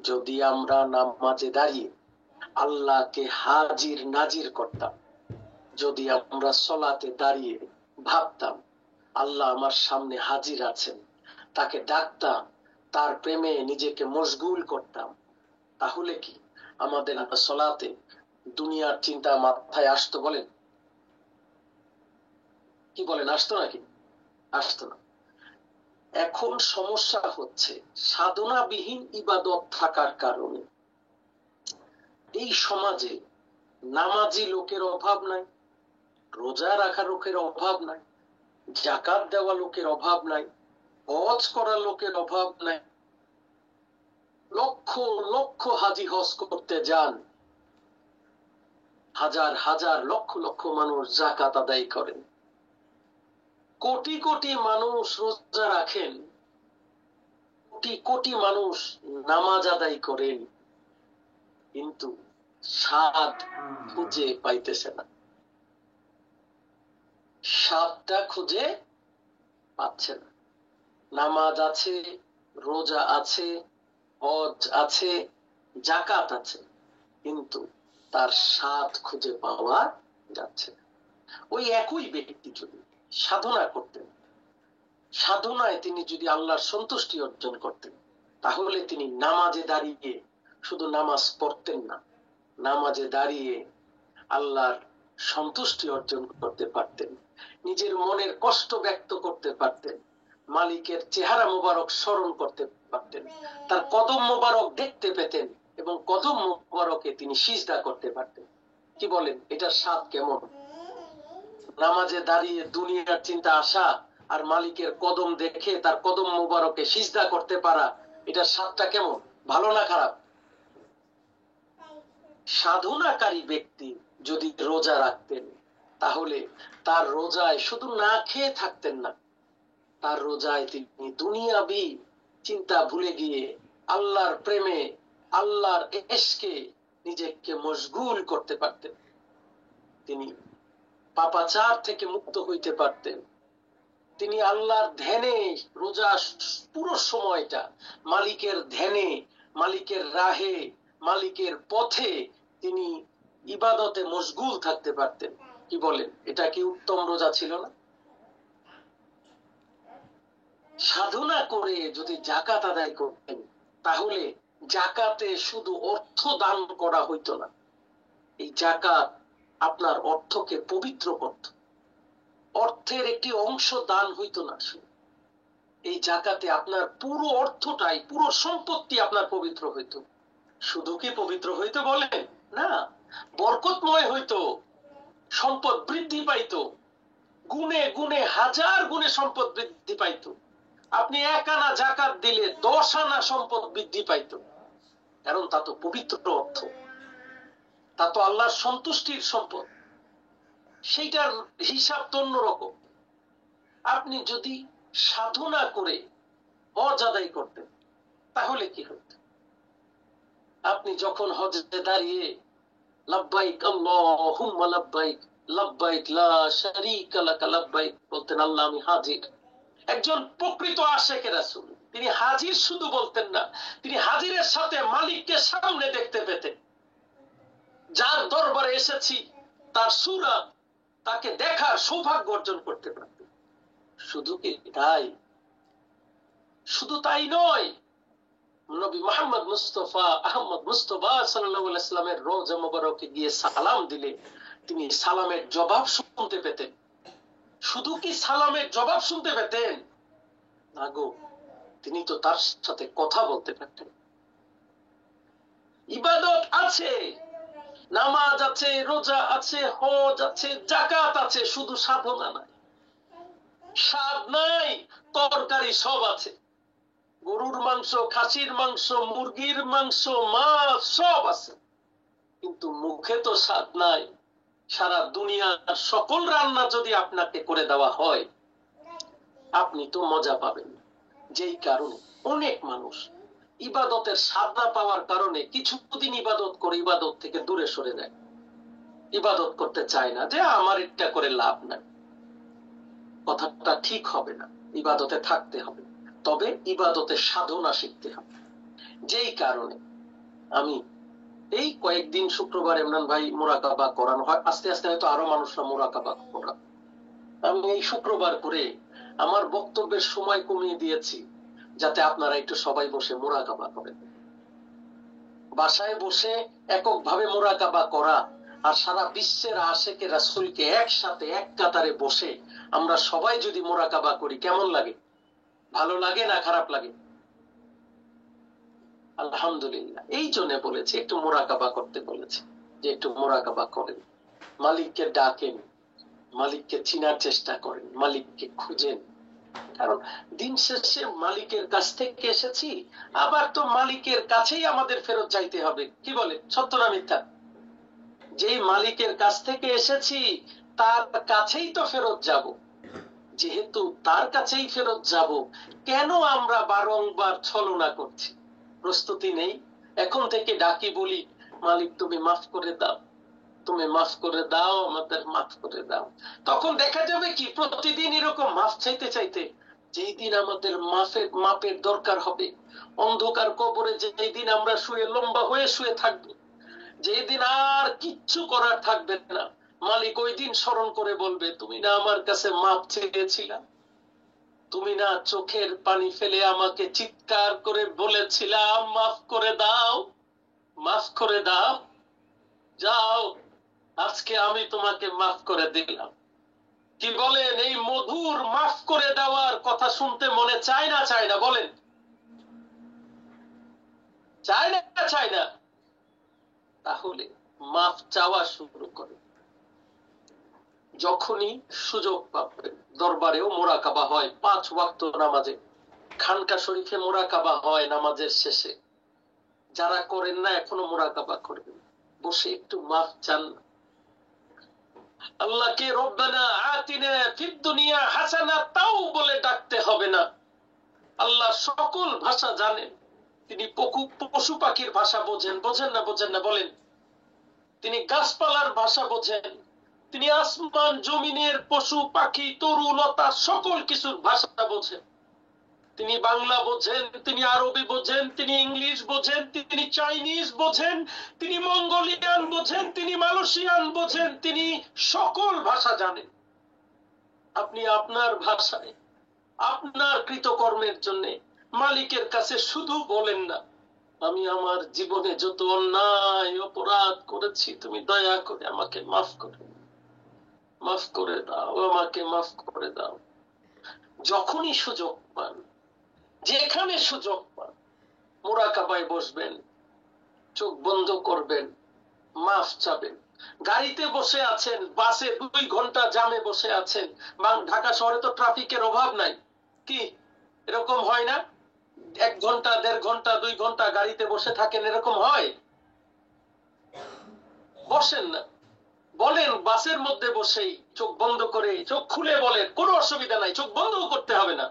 যদি আমরা নামাজে দাঁড়িয়ে আল্লাহকে হাজির নাজির করতাম, যদি আমরা সলাতে দাঁড়িয়ে ভাবতাম আল্লাহ আমার সামনে হাজির আছেন, তাকে ডাকতাম, তার প্রেমে নিজেকে মশগুল করতাম, তাহলে কি আমাদের সলাতে দুনিয়ার চিন্তা মাথায় আসতো? বলেন, কি বলেন, আসতো নাকি? আসতো না। এখন সমস্যা হচ্ছে সাধনাবিহীন ইবাদত থাকার কারণে এই সমাজে নামাজি লোকের অভাব নাই, রোজা রাখা লোকের অভাব নাই, জাকাত দেওয়া লোকের অভাব নাই, হজ করা লোকের অভাব নাই। লক্ষ লক্ষ হাজি হজ করতে যান, হাজার হাজার লক্ষ লক্ষ মানুষ জাকাত আদায় করেন, কোটি কোটি মানুষ রোজা রাখেন, কোটি কোটি মানুষ নামাজ আদায় করেন, কিন্তু স্বাদ খুঁজে পাইতেছে না, স্বাদটা খুঁজে পাচ্ছে না। নামাজ আছে, রোজা আছে, হজ আছে, জাকাত আছে, কিন্তু তার স্বাদ খুঁজে পাওয়া যাচ্ছে না। ওই একই ব্যক্তি যদি সাধনা করতেন, সাধনায় তিনি যদি আল্লাহর সন্তুষ্টি অর্জন করতেন, তাহলে তিনি নামাজে দাঁড়িয়ে শুধু নামাজ পড়তেন না, নামাজে দাঁড়িয়ে আল্লাহর সন্তুষ্টি অর্জন করতে পারতেন, নিজের মনের কষ্ট ব্যক্ত করতে পারতেন, মালিকের চেহারা মোবারক স্মরণ করতে পারতেন, তার কদম মোবারক দেখতে পেতেন এবং কদম মোবারকে তিনি সিজদা করতে পারতেন। কি বলেন, এটার স্বাদ কেমন? নামাজে দাঁড়িয়ে দুনিয়ার চিন্তা আসা আর মালিকের কদম দেখে তার কদম মোবারকে সিজদা করতে পারা, এটার স্বাদটা কেমন? ভালো না খারাপ? সাধনাকারী ব্যক্তি যদি রোজা রাখতেন, তাহলে তার রোজায় শুধু না খেয়ে থাকতেন না, তার রোজায় তিনি দুনিয়াবি চিন্তা ভুলে গিয়ে আল্লাহর প্রেমে, আল্লাহর এশকে নিজেকে মশগুল করতে পারতেন, তিনি পাপাচার থেকে মুক্ত হইতে পারতেন, তিনি আল্লাহর ধ্যানে রোজা পুরো সময়টা মালিকের ধ্যানে, মালিকের রাহে, মালিকের পথে তিনি ইবাদতে মশগুল থাকতে পারতেন। কি বলেন, এটা কি উত্তম রোজা ছিল না? সাধনা করে যদি জাকাত আদায় করতেন, তাহলে জাকাতে শুধু অর্থ দান করা হইতো না, এই জাকাত আপনার অর্থকে পবিত্র করত, অর্থের একটি অংশ দান হইতো না, এই জাকাতে আপনার পুরো অর্থটাই, পুরো সম্পত্তি আপনার পবিত্র হইতো। শুধু কি পবিত্র হইতো বলেন? না, বরকতময় হইতো, সম্পদ বৃদ্ধি পাইতো, গুণে গুণে হাজার গুণে সম্পদ বৃদ্ধি পাইতো। আপনি 1 আনা জাকাত দিলে 10 আনা সম্পদ বৃদ্ধি পাইতো, কারণ তা তো পবিত্র অর্থ, তা তো আল্লাহর সন্তুষ্টির সম্পদ, সেইটার হিসাব তো অন্যরকম। আপনি যদি সাধনা করে হজ আদায় করতেন, তাহলে কি হতো? আপনি যখন হজে দাঁড়িয়ে লাব্বাইক আল্লাহুম্মা লাব্বাইক, লাব্বাইক লা শারীকা লাকা লাব্বাইক বলতেন, আল্লাহ আমি হাজির। একজন প্রকৃত আশিকে রাসূল তিনি হাজির শুধু বলতেন না, তিনি হাজিরের সাথে মালিককে সামনে দেখতে পেতেন। যার দরবারে এসেছি তার সূরত, তাকে দেখার সৌভাগ্য অর্জন করতে পারতেন। শুধু কি তাই? শুধু তাই নয়, নবী মুহাম্মদ মুস্তাফা আহমদ মুস্তাফা সাল্লাল্লাহু আলাইহি সাল্লামের রওজা মুবারকে গিয়ে সালাম দিলে তিনি সালামের জবাব শুনতে পেতেন। শুধু কি সালামের জবাব শুনতে পেতেন? না গো, তিনি তো তার সাথে কথা বলতে পারতেন। ইবাদত আছে, নামাজ আছে, রোজা আছে, হজ আছে, জাকাত আছে, শুধু সাধনা নাই, স্বাদ নাই, তরকারি সব আছে, গরুর মাংস, খাসির মাংস, মুরগির মাংস, মাছ সব আছে, কিন্তু মুখে তো স্বাদ নাই। সারা দুনিয়ার সকল রান্না যদি আপনাকে করে দেওয়া হয়, আপনি তো মজা পাবেন। যেই কারণে অনেক মানুষ ইবাদতের স্বাদ না পাওয়ার কারণে কিছুদিন ইবাদত করে ইবাদত থেকে দূরে সরে যায়, ইবাদত করতে চায় না, যে আমার এটা করে লাভ নাই। কথাটা ঠিক হবে না, ইবাদতে থাকতে হবে, তবে ইবাদতের সাধনা শিখতে হবে। যেই কারণে আমি এই কয়েকদিন শুক্রবার ইমরান ভাই মুরাকাবা করানো হয়, আস্তে আস্তে হয়তো আরো মানুষরা মুরাকাবা করা। আমি এই শুক্রবার করে আমার বক্তব্যের সময় কমিয়ে দিয়েছি, যাতে আপনারা একটু সবাই বসে মুরাকাবা করেন। বাসায় বসে এককভাবে মুরাকাবা করা আর সারা বিশ্বের আশেকে রাসূলকে একসাথে এক কাতারে বসে আমরা সবাই যদি মুরাকাবা করি কেমন লাগে? ভালো লাগে না খারাপ লাগে? আলহামদুলিল্লাহ। এই জন্য বলেছি একটু মুরাকাবা করতে বলেছি, যে একটু মুরাকাবা করেন, মালিককে ডাকেন, মালিককে চিনার চেষ্টা করেন, মালিককে খুঁজেন। কারণ দিন শেষে মালিকের কাছ থেকে এসেছি, আবার তো মালিকের কাছেই আমাদের ফেরত যাইতে হবে। কি বলে, সত্য না মিথ্যা? যেই মালিকের কাছ থেকে এসেছি তার কাছেই তো ফেরত যাব। যেহেতু তার কাছেই ফেরত যাব, কেন আমরা বারংবার ছলনা করছি? প্রস্তুতি নেই। এখন থেকে ডাকি বলি, মালিক তুমি মাফ করে দাও, তুমি মাফ করে দাও, আমাদের মাফ করে দাও। তখন দেখা যাবে কি, প্রতিদিন এরকম মাফ চাইতে চাইতে যেই দিন আমাদের মাপের দরকার হবে, অন্ধকার কবরে যেই দিন আমরা শুয়ে লম্বা হয়ে শুয়ে থাকবো, যেই দিন আর কিচ্ছু করার থাকবে না, মালিক ওই দিন স্মরণ করে বলবে, তুমি না আমার কাছে মাপ চেয়েছিলা, তুমি না চোখের পানি ফেলে আমাকে চিৎকার করে বলেছিলাম মাফ করে দাও, মাফ করে দাও, যাও আজকে আমি তোমাকে মাফ করে দিলাম। কি বলেন, এই মধুর মাফ করে দেওয়ার কথা শুনতে মনে চায় না? চায় না? বলেন, চায় না? চায় না? তাহলে মাফ চাওয়া শুরু করে। যখনই সুযোগ পাবে, দরবারেও মোরাকাবা হয় 5 ওয়াক্ত নামাজে, খানকা শরীফে মোরাকাবা হয় নামাজের শেষে। যারা করেন না এখনো মোরাকাবা করবেন, বসে একটু মাফ চান। আল্লাহকে রব্বানা আতিনা ফিদ দুনিয়া হাসানা তাও বলে ডাকতে হবে না। আল্লাহ সকল ভাষা জানেন, তিনি পশু পাখির ভাষা বোঝেন। বোঝেন না? বোঝেন না? বলেন। তিনি গাছপালার ভাষা বোঝেন, তিনি আসমান জমিনের পশু পাখি তরু লতা সকল কিছুর ভাষা বোঝেন। তিনি বাংলা বোঝেন, তিনি আরবি বোঝেন, তিনি ইংলিশ বোঝেন, তিনি চাইনিজ বোঝেন, তিনি মঙ্গোলিয়ান বোঝেন, তিনি মালয়েশিয়ান বোঝেন, তিনি সকল ভাষা জানেন। আপনি আপনার ভাষায় আপনার কৃতকর্মের জন্য মালিকের কাছে শুধু বলেন না, আমি আমার জীবনে যত অন্যায় অপরাধ করেছি তুমি দয়া করে আমাকে মাফ করে মাফ করে দাও, আমাকে মাফ করে দাও। যখনই সুযোগ পান, যেখানে সুযোগ পান, মুরাকাবায় বসবেন, চোখ বন্ধ করবেন, মাফ চাবেন। গাড়িতে বসে আছেন, বাসে 2 ঘন্টা জামে বসে আছেন, ঢাকা শহরে তো ট্রাফিকের অভাব নাই, কি এরকম হয় না? 1 ঘন্টা 1.5 ঘন্টা 2 ঘন্টা গাড়িতে বসে থাকেন, এরকম হয়? বসেন না, বলেন বাসের মধ্যে বসেই চোখ বন্ধ করে, চোখ খুলে বলেন, কোনো অসুবিধা নাই, চোখ বন্ধ করতে হবে না।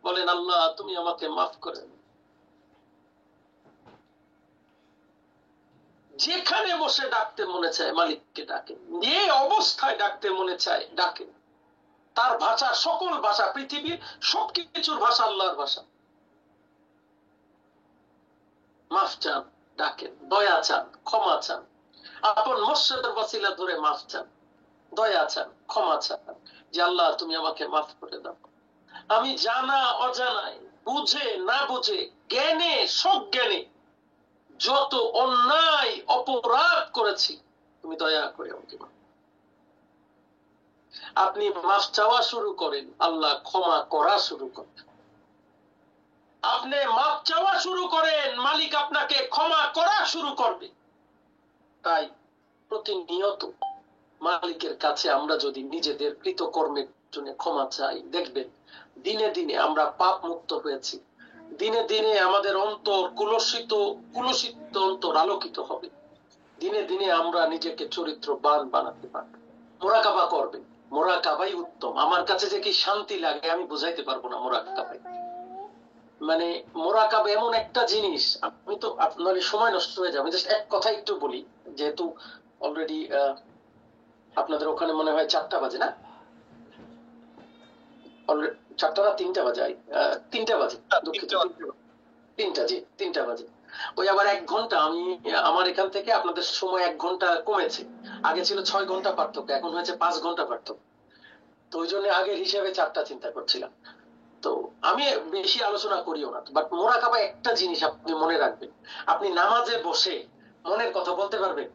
বলেন, আল্লাহ তুমি আমাকে মাফ করে। যেখানে বসে ডাকতে মনে চায় মালিককে ডাকেন, যে অবস্থায় ডাকতে মনে চায় ডাকেন। তার ভাষা সকল ভাষা, পৃথিবীর সবকিছুর ভাষা আল্লাহর ভাষা। মাফ চান, ডাকেন, দয়া চান, ক্ষমা চান, আপন মসজিদের ওসিলা ধরে মাফ চান, দয়া চান, ক্ষমা চান, যে আল্লাহ তুমি আমাকে মাফ করে দাও। আমি জানা অজানায়, বুঝে না বুঝে, জ্ঞানে সজ্ঞানে যত অন্যায় অপরাধ করেছি, তুমি দয়া করে আমাকে মাফ। আপনি মাফ চাওয়া শুরু করেন, আল্লাহ ক্ষমা করা শুরু করেন। আপনি মাফ চাওয়া শুরু করেন, মালিক আপনাকে ক্ষমা করা শুরু করবে। তাই প্রতিনিয়ত মালিকের কাছে আমরা যদি নিজেদের কৃতকর্মের জন্য ক্ষমা চাই, দেখবেন দিনে দিনে আমরা পাপ মুক্ত হয়েছি, দিনে দিনে আমাদের অন্তর কুলসিত অন্তর আলোকিত হবে, দিনে দিনে আমরা নিজেকে চরিত্রবান বানাতে পারব। মোরাকাবা করবেন, মোরাকাবাই উত্তম। আমার কাছে যে কি শান্তি লাগে আমি বুঝাইতে পারবো না। মোরাকাবাই মানে, মোরাকাবা এমন একটা জিনিস, আমি তো আপনার সময় নষ্ট হয়ে যাবে, জাস্ট এক কথা একটু বলি, যেহেতু অলরেডি আপনাদের ওখানে মনে হয় 4টা বাজে না? 4টা না 3টা বাজে? 3টা বাজে, দুঃখিত, 3টা, জি 3টা বাজে। ওই আবার 1 ঘন্টা, আমি আমার এখান থেকে আপনাদের সময় 1 ঘন্টা কমেছে। আগে ছিল 6 ঘন্টা পার্থক্য, এখন হয়েছে 5 ঘন্টা পার্থক্য। তো ওই জন্য আগের হিসেবে 4টা চিন্তা করছিলাম। তো আমি বেশি আলোচনা করিও না, বাট মোরাকাবা একটা জিনিস আপনি মনে রাখবেন, আপনি নামাজে বসে মনের কথা বলতে পারবেন?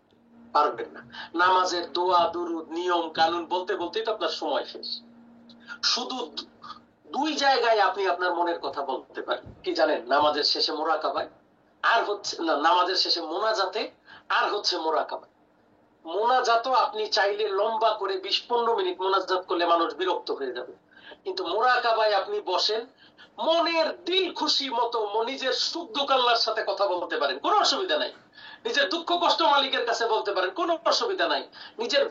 পারবেন না। নামাজের দোয়া দুরুদ নিয়ম কানুন বলতে বলতেই তো আপনার সময় শেষ। শুধু 2 জায়গায় আপনি আপনার মনের কথা বলতে পারেন, কি জানেন? নামাজের শেষে মোরাকাবায়, আর হচ্ছে না নামাজের শেষে মোনাজাতে, আর হচ্ছে মোরাকাবায়। মোনাজাতও আপনি চাইলে লম্বা করে 20-15 মিনিট মোনাজাত করলে মানুষ বিরক্ত হয়ে যাবে, কিন্তু মোরাকাবায় আপনি বসেন, মনের দিল খুশি মতো নিজের সুখ দুঃখ আল্লাহর সাথে কথা বলতে পারেন, কোনো অসুবিধা নাই। নিজের দুঃখ কষ্ট মালিকের কাছে বলতে পারেন, কোনো অসুবিধা নাই। নিজের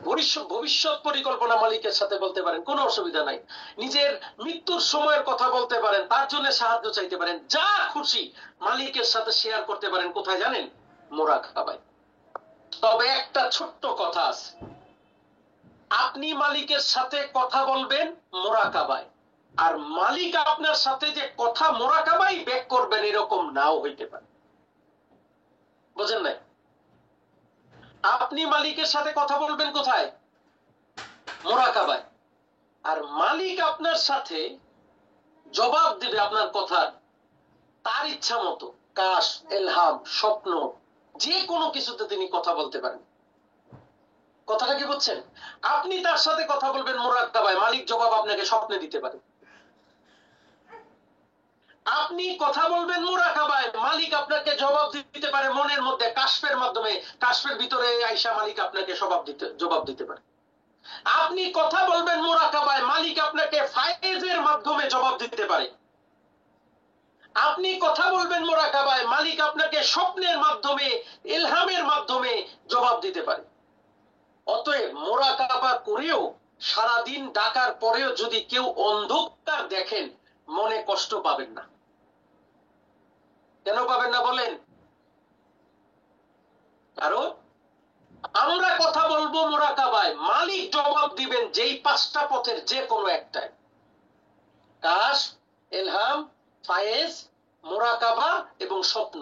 ভবিষ্যৎ পরিকল্পনা মালিকের সাথে বলতে পারেন, কোনো অসুবিধা নাই। নিজের মৃত্যুর সময়ের কথা বলতে পারেন, তার জন্য সাহায্য চাইতে পারেন, যা খুশি মালিকের সাথে শেয়ার করতে পারেন। কোথায় জানেন? মোরাকাবায়। তবে একটা ছোট্ট কথা আছে, আপনি মালিকের সাথে কথা বলবেন মোরাকাবায়, আর মালিক আপনার সাথে যে কথা মোরাকাবাই ব্যাক করবেন এরকম নাও হইতে পারে। বুঝেন নাই? আপনি মালিকের সাথে কথা বলবেন কোথায়? মোরাকাবায়। আর মালিক আপনার সাথে জবাব দিবে আপনার কথার তার ইচ্ছা মতো, কাশ, এলহাম, স্বপ্ন, যে কোনো কিছুতে তিনি কথা বলতে পারেন। কথাটা কি বুঝছেন? আপনি তার সাথে কথা বলবেন মোরাকাবায়, মালিক জবাব আপনাকে স্বপ্নে দিতে পারে। আপনি কথা বলবেন মোরাকাবায়, মালিক আপনাকে জবাব দিতে পারে মনের মধ্যে কাশফের মাধ্যমে, কাশফের ভিতরে আইসা মালিক আপনাকে জবাব দিতে পারে। আপনি কথা বলবেন মোরাকাবায়, মালিক আপনাকে ফায়েজের মাধ্যমে জবাব দিতে পারে। আপনি কথা বলবেন মোরাকাবায়, মালিক আপনাকে স্বপ্নের মাধ্যমে, ইলহামের মাধ্যমে জবাব দিতে পারে। অতএব মোরাকাবা করেও সারাদিন ডাকার পরেও যদি কেউ অন্ধকার দেখেন, মনে কষ্ট পাবেন না। কেন পাবেন না বলেন? কারণ আমরা কথা বলবো মোরাকাবায়, মালিক জবাব দিবেন যেই 5টা পথের যে কোনো একটায়। কাশ, ইলহাম, ফায়েজ, মোরাকাবা এবং স্বপ্ন,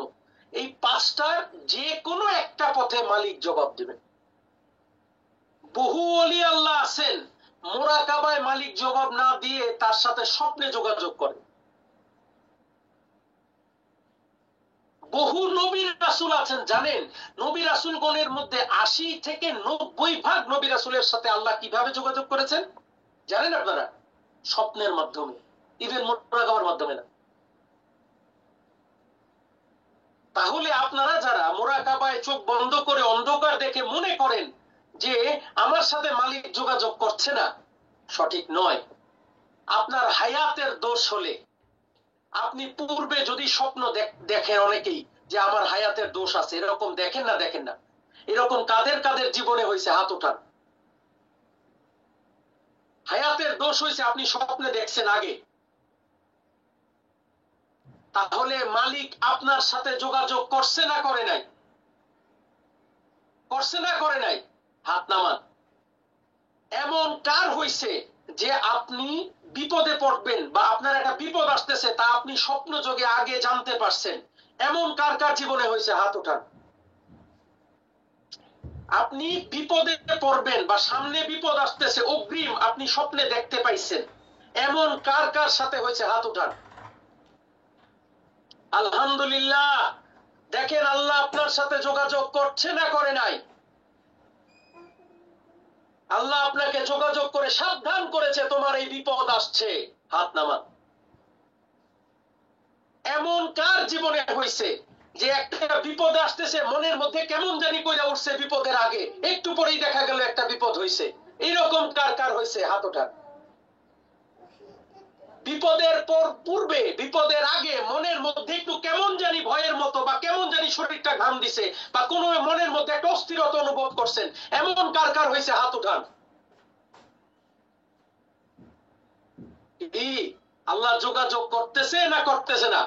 এই 5টার যে কোনো একটা পথে মালিক জবাব দিবেন। বহু ওলি আল্লাহ আছেন মোরাকাবায় মালিক জবাব না দিয়ে তার সাথে স্বপ্নে যোগাযোগ করেন। বহু নবী রাসূল আছেন, জানেন নবী রাসূলগণের মধ্যে 80 থেকে 90 ভাগ নবী রাসূলের সাথে আল্লাহ কিভাবে যোগাযোগ করেছেন জানেন আপনারা? স্বপ্নের মাধ্যমে, ইভেন মোরাকাবার মাধ্যমে না। তাহলে আপনারা যারা মোরাকাবায় চোখ বন্ধ করে অন্ধকার দেখে মনে করেন যে আমার সাথে মালিক যোগাযোগ করছে না, সঠিক নয়। আপনার হায়াতের দোষ হলে, আপনি পূর্বে যদি স্বপ্ন দেখেন, অনেকেই যে আমার হায়াতের দোষ আছে, এরকম দেখেন না? দেখেন না? এরকম কাদের কাদের জীবনে হয়েছে? হাত উঠান। হায়াতের দোষ হয়েছে, আপনি স্বপ্নে দেখছেন আগে। তাহলে মালিক আপনার সাথে যোগাযোগ করছে না করে নাই? করছে না করে নাই? হাত নামান। এমন কার হইছে যে আপনি বিপদে পড়বেন বা আপনার একটা বিপদ আসতেছে তা আপনি স্বপ্ন যোগে আগে জানতে পারছেন? এমন কার কার জীবনে হয়েছে? হাত উঠান। আপনি বিপদে পড়বেন বা সামনে বিপদ আসতেছে অগ্রিম আপনি স্বপ্নে দেখতে পাইছেন, এমন কার কার সাথে হয়েছে? হাত উঠান। আলহামদুলিল্লাহ। দেখেন আল্লাহ আপনার সাথে যোগাযোগ করছে না করে নাই? আল্লাহ আপনাকে যোগাযোগ করে সাবধান করেছে তোমার এই বিপদ আসছে, হাত নামান। এমন কার জীবনে হয়েছে যে একটা বিপদ আসতেছে, মনের মধ্যে কেমন জানি কইরা উঠছে বিপদের আগে, একটু পরেই দেখা গেল একটা বিপদ হয়েছে? এরকম কার কার হয়েছে? হাত ওঠান। বিপদের পূর্বে, বিপদের আগে মনের মধ্যে একটু কেমন জানি ভয়ের মতো বা কেমন জানি শরীরটা ঘাম দিছে বা কোনো মনের মধ্যে একটা অস্থিরতা অনুভব করছেন, এমন কার কার হয়েছে? হাত উঠান। আল্লাহ যোগাযোগ করতেছে না করতেছে না?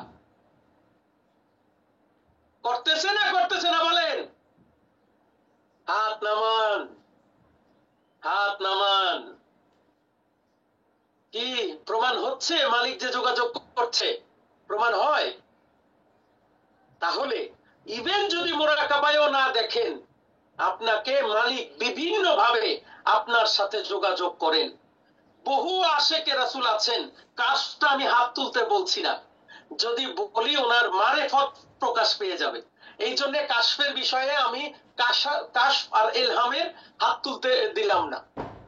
করতেছে না করতেছে না বলেন? হাত নামান, হাত নামান। কি প্রমাণ হচ্ছে মালিক যে যোগাযোগ করছে? প্রমাণ হয়? তাহলে ইভেন যদি মুরাকাবায়ও না দেখেন, আপনাকে মালিক বিভিন্ন ভাবে আপনার সাথে যোগাযোগ করেন। বহু আশেকে রাসূল আছেন, কাশটা আমি হাত তুলতে বলছি না, যদি বলি ওনার মারেফত প্রকাশ পেয়ে যাবে। এই জন্য কাশফের বিষয়ে আমি কাশ আর ইলহামের হাত তুলতে দিলাম না,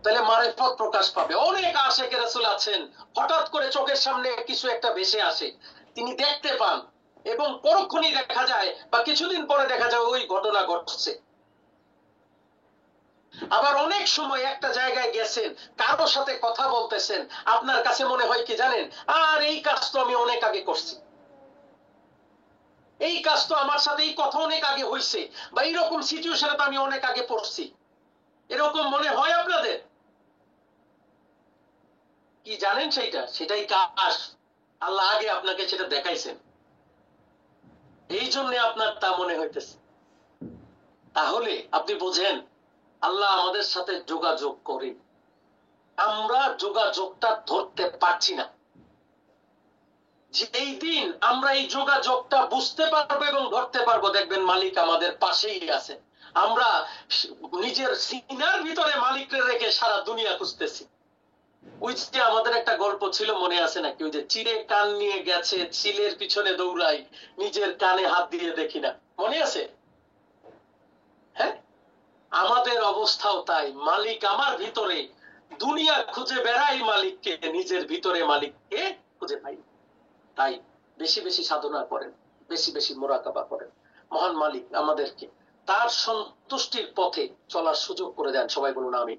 তাহলে মারেফত প্রকাশ পাবে। অনেক আশেকে রাসূল আছেন, হঠাৎ করে চোখের সামনে কিছু একটা ভেসে আসে, তিনি দেখতে পান এবং পরক্ষণই দেখা যায় বা কিছুদিন পরে দেখা যায় ওই ঘটনা ঘটছে। আবার অনেক সময় একটা জায়গায় গেছেন, কারোর সাথে কথা বলতেছেন, আপনার কাছে মনে হয় কি জানেন, আর এই কাজ তো আমি অনেক আগে করছি, এই কাজ তো আমার সাথে, এই কথা অনেক আগে হয়েছে, বা এইরকম সিচুয়েশনে তো আমি অনেক আগে পড়ছি। এরকম মনে হয় আপনাদের? কি জানেন সেইটা? সেটাই কাশ। আল্লাহ আগে আপনাকে সেটা দেখাইছেন, এই জন্য আপনার তা মনে হইতেছে। তাহলে আপনি বোঝেন আল্লাহ আমাদের সাথে যোগাযোগ করেন, আমরা যোগাযোগটা ধরতে পারছি না। যেই দিন আমরা এই যোগাযোগটা বুঝতে পারবো এবং ধরতে পারবো, দেখবেন মালিক আমাদের পাশেই আছে। আমরা নিজের সিনার ভিতরে মালিককে রেখে সারা দুনিয়া খুঁজতেছি। ওই যে আমাদের একটা গল্প ছিল, মনে আছে নাকি, ওই যে চিড়ে কান নিয়ে গেছে, চিলের পিছনে দৌড়াই, নিজের কানে হাত দিয়ে দেখি না, মনে আছে? হ্যাঁ, আমাদের অবস্থাও তাই। মালিক আমার ভিতরে, দুনিয়া খুঁজে বেড়াই মালিককে, নিজের ভিতরে মালিককে খুঁজে পাই। তাই বেশি বেশি সাধনা করেন, বেশি বেশি মোরাকাবা করেন। মহান মালিক আমাদেরকে তার সন্তুষ্টির পথে চলার সুযোগ করে দেন। সবাই বলুন আমিন।